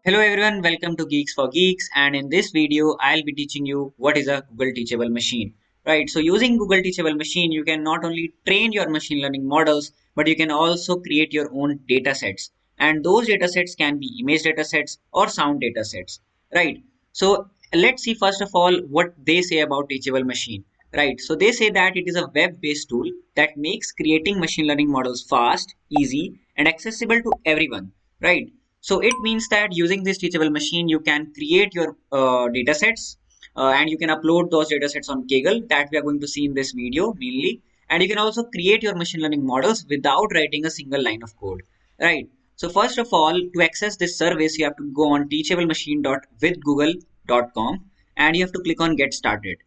Hello everyone, welcome to Geeks for Geeks, and in this video I'll be teaching you what is a Google Teachable Machine. Right, so using Google Teachable Machine you can not only train your machine learning models but you can also create your own data sets, and those data sets can be image data sets or sound data sets. Right, so let's see first of all what they say about Teachable Machine. Right, so they say that it is a web-based tool that makes creating machine learning models fast, easy, and accessible to everyone. Right, so it means that using this teachable machine, you can create your data sets and you can upload those data sets on Kaggle that we are going to see in this video mainly. And you can also create your machine learning models without writing a single line of code, right? So first of all, to access this service, you have to go on teachablemachine.withgoogle.com and you have to click on get started.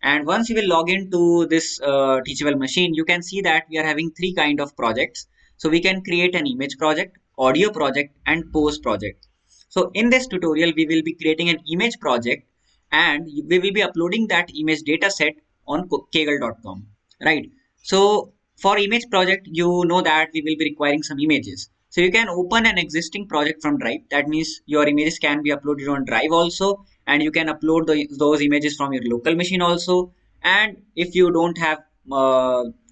And once you will log into this teachable machine, you can see that we are having three kind of projects. So we can create an image project, audio project, and post project. So in this tutorial, we will be creating an image project and we will be uploading that image data set on kaggle.com, right? So for image project, you know that we will be requiring some images. So you can open an existing project from Drive. That means your images can be uploaded on Drive also, and you can upload those images from your local machine also. And if you don't have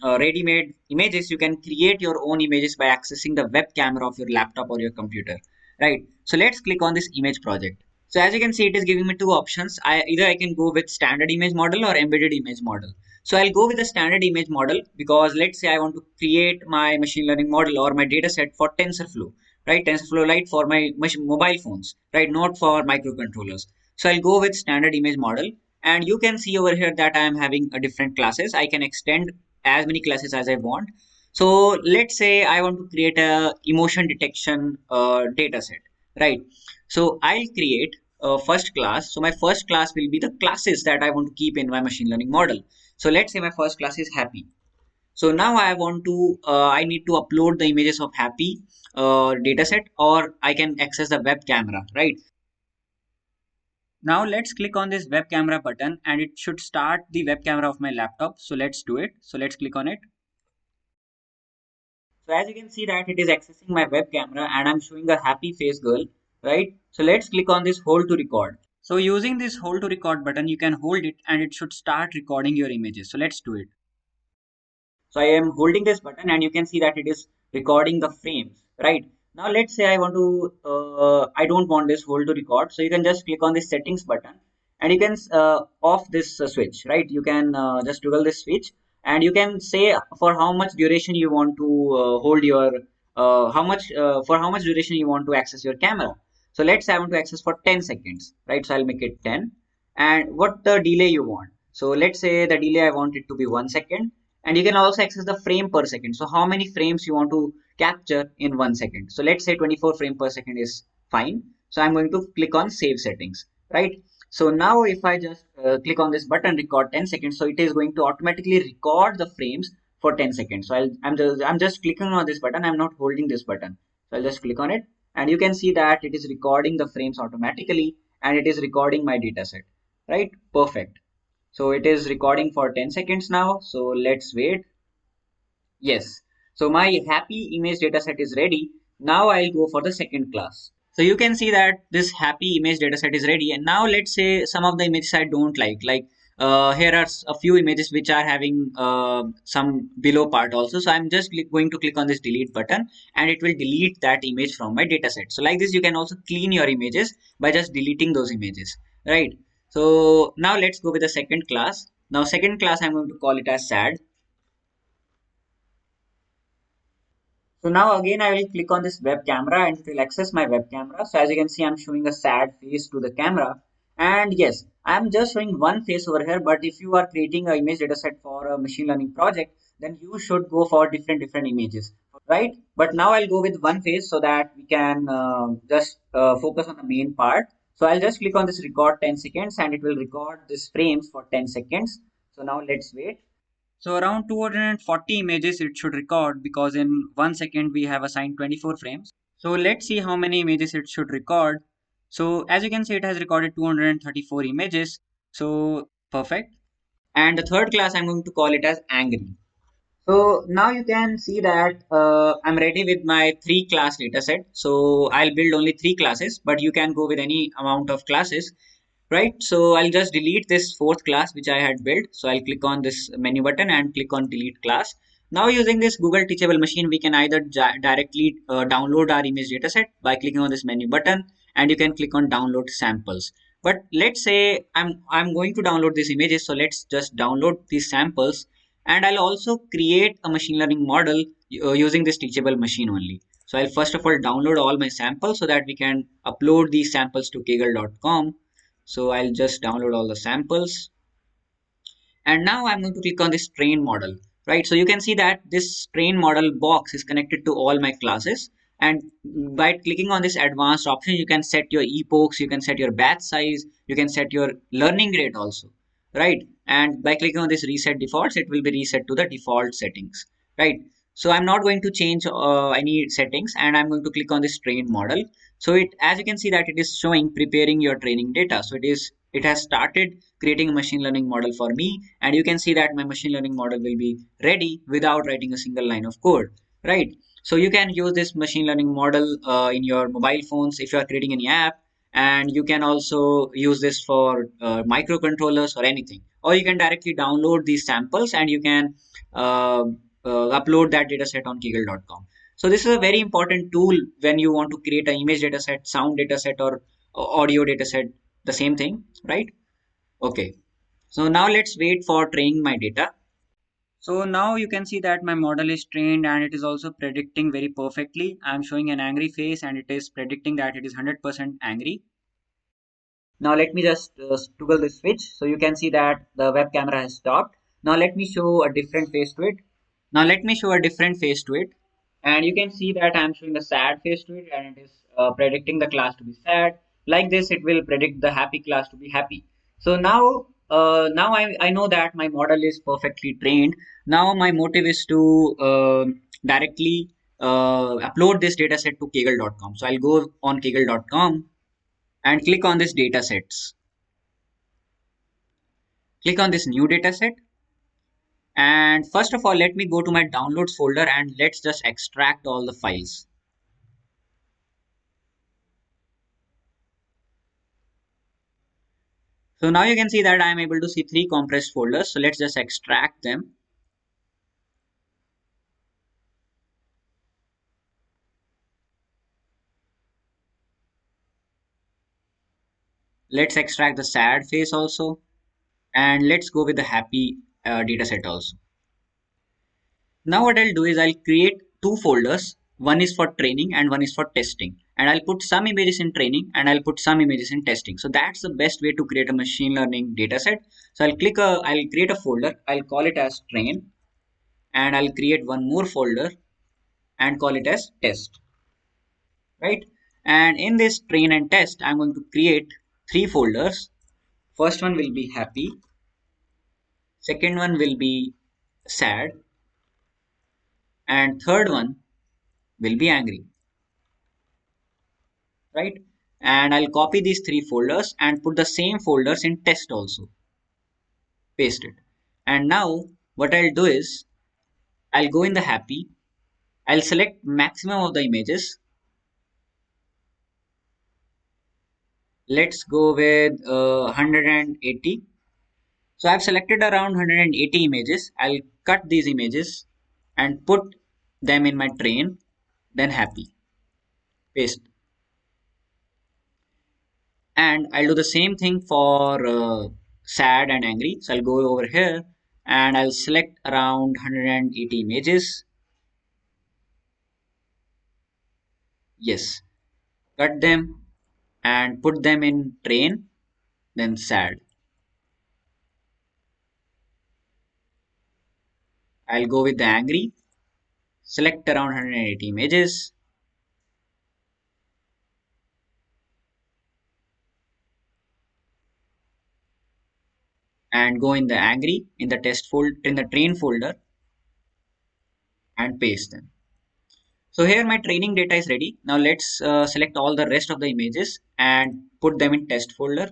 ready-made images, you can create your own images by accessing the web camera of your laptop or your computer, right? So let's click on this image project. So as you can see, it is giving me two options. Either I can go with standard image model or embedded image model. So I'll go with the standard image model because let's say I want to create my machine learning model or my data set for TensorFlow, right? TensorFlow Lite for my mobile phones, right? Not for microcontrollers. So I'll go with standard image model, and you can see over here that I am having a different classes. I can extend as many classes as I want. So let's say I want to create a emotion detection data set, right? So I'll create a first class. So my first class will be the classes that I want to keep in my machine learning model. So let's say my first class is happy. So now I need to upload the images of happy dataset, or I can access the web camera, right? Now let's click on this web camera button and it should start the web camera of my laptop. So let's do it. So let's click on it. So as you can see that it is accessing my web camera and I'm showing a happy face girl, right? So let's click on this hold to record. So using this hold to record button, you can hold it and it should start recording your images. So let's do it. So I am holding this button and you can see that it is recording the frames, right? Now let's say I don't want this hold to record. So you can just click on this settings button and you can off this switch, right? You can just toggle this switch and you can say for how much duration you want to hold your, for how much duration you want to access your camera. So let's say I want to access for 10 seconds, right? So I'll make it 10 and what the delay you want. So let's say the delay I want it to be 1 second, and you can also access the frame per second. So how many frames you want to capture in 1 second. So let's say 24 frame per second is fine. So I'm going to click on save settings, right? So now if I just click on this button record 10 seconds, so it is going to automatically record the frames for 10 seconds. So I'm just clicking on this button. I'm not holding this button. So I'll just click on it and you can see that it is recording the frames automatically and it is recording my data set, right? Perfect. So it is recording for 10 seconds now. So let's wait. Yes. So my happy image dataset is ready. Now I'll go for the second class. So you can see that this happy image dataset is ready. And now let's say some of the images I don't like here are a few images which are having some below part also. So I'm just going to click on this delete button and it will delete that image from my dataset. So like this, you can also clean your images by just deleting those images, right? So now let's go with the second class. Now second class, I'm going to call it as sad. So now again, I will click on this web camera and it will access my web camera. So as you can see, I'm showing a sad face to the camera. And yes, I'm just showing one face over here. But if you are creating an image dataset for a machine learning project, then you should go for different images, right? But now I'll go with one face so that we can just focus on the main part. So I'll just click on this record 10 seconds and it will record this frames for 10 seconds. So now let's wait. So around 240 images it should record because in 1 second we have assigned 24 frames. So let's see how many images it should record. So as you can see, it has recorded 234 images. So perfect. And the third class, I'm going to call it as angry. So now you can see that I'm ready with my three class dataset. So I'll build only three classes, but you can go with any amount of classes, right? So I'll just delete this fourth class which I had built. So I'll click on this menu button and click on delete class. Now using this Google Teachable Machine, we can either directly download our image dataset by clicking on this menu button, and you can click on download samples. But let's say I'm going to download these images, so let's just download these samples, and I'll also create a machine learning model using this teachable machine only. So I'll first of all download all my samples so that we can upload these samples to kaggle.com. So I'll just download all the samples. And now I'm going to click on this train model, right? So you can see that this train model box is connected to all my classes. And by clicking on this advanced option, you can set your epochs, you can set your batch size, you can set your learning rate also, right? And by clicking on this reset defaults, it will be reset to the default settings, right? So I'm not going to change any settings, and I'm going to click on this train model. So it, as you can see that it is showing preparing your training data. So it has started creating a machine learning model for me, and you can see that my machine learning model will be ready without writing a single line of code, right? So you can use this machine learning model in your mobile phones if you are creating any app, and you can also use this for microcontrollers or anything, or you can directly download these samples and you can uh, upload that data set on kaggle.com. So this is a very important tool when you want to create an image dataset, sound dataset, or audio dataset, the same thing, right? Okay. So now let's wait for training my data. So now you can see that my model is trained and it is also predicting very perfectly. I'm showing an angry face and it is predicting that it is 100% angry. Now let me just toggle the switch. So you can see that the web camera has stopped. Now let me show a different face to it. Now let me show a different face to it. And you can see that I'm showing a sad face to it and it is predicting the class to be sad. Like this, it will predict the happy class to be happy. So now I know that my model is perfectly trained. Now my motive is to directly upload this dataset to kaggle.com. So I'll go on kaggle.com and click on this datasets. Click on this new dataset. And first of all, let me go to my downloads folder and let's just extract all the files. So now you can see that I am able to see three compressed folders. So let's just extract them. Let's extract the sad face also. And let's go with the happy dataset also. Now what I'll do is I'll create two folders. One is for training and one is for testing. And I'll put some images in training and I'll put some images in testing. So that's the best way to create a machine learning dataset. So I'll create a folder. I'll call it as train, and I'll create one more folder and call it as test, right? And in this train and test, I'm going to create three folders. First one will be happy. Second one will be sad, and third one will be angry, right? And I'll copy these three folders and put the same folders in test also. Paste it. And now what I'll do is I'll go in the happy. I'll select maximum of the images. Let's go with 180. So I've selected around 180 images. I'll cut these images and put them in my train, then happy. Paste. And I'll do the same thing for sad and angry. So I'll go over here and I'll select around 180 images. Yes. Cut them and put them in train, then sad. I'll go with the angry. Select around 180 images and go in the angry in the test folder in the train folder and paste them. So here my training data is ready. Now let's select all the rest of the images and put them in test folder.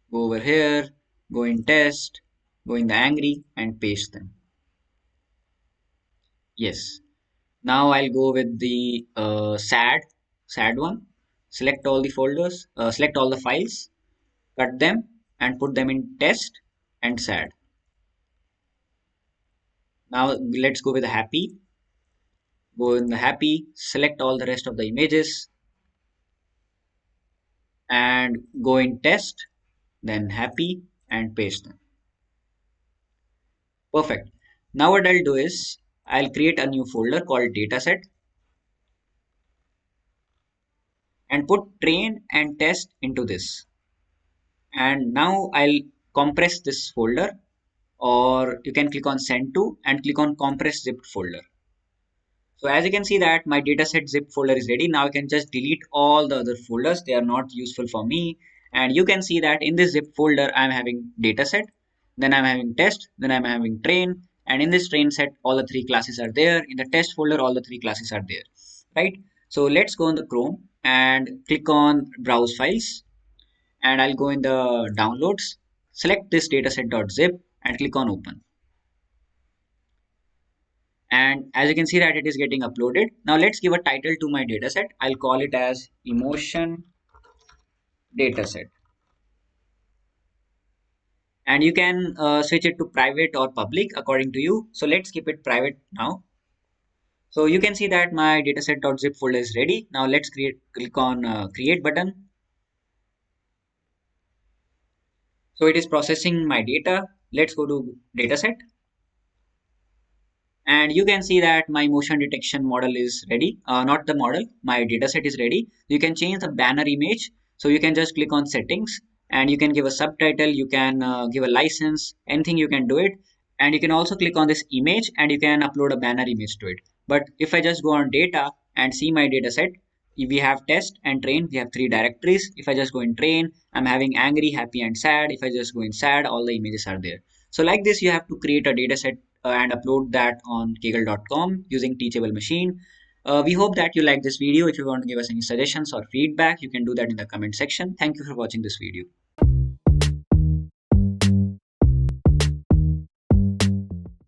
Go over here, go in test, go in the angry and paste them. Yes. Now I'll go with the sad one. Select all the folders, select all the files, cut them and put them in test and sad. Now let's go with the happy. Go in the happy, select all the rest of the images and go in test, then happy and paste them. Perfect. Now what I'll do is I'll create a new folder called dataset and put train and test into this. And now I'll compress this folder, or you can click on send to and click on compress zipped folder. So as you can see that my dataset zip folder is ready. Now I can just delete all the other folders. They are not useful for me. And you can see that in this zip folder, I'm having dataset, then I'm having test, then I'm having train. And in this train set, all the three classes are there. In the test folder, all the three classes are there, right? So let's go on the Chrome and click on browse files. And I'll go in the downloads, select this dataset.zip and click on open. And as you can see that it is getting uploaded. Now let's give a title to my dataset. I'll call it as emotion dataset. And you can switch it to private or public according to you. So let's keep it private now. So you can see that my dataset.zip folder is ready. Now let's click on create button. So it is processing my data. Let's go to dataset. And you can see that my motion detection model is ready. Not the model, my dataset is ready. You can change the banner image. So you can just click on settings and you can give a subtitle, you can give a license, anything you can do it. And you can also click on this image and you can upload a banner image to it. But if I just go on data and see my dataset, we have test and train, we have three directories. If I just go in train, I'm having angry, happy and sad. If I just go in sad, all the images are there. So like this, you have to create a dataset and upload that on kaggle.com using Teachable Machine. We hope that you like this video. If you want to give us any suggestions or feedback, you can do that in the comment section. Thank you for watching this video.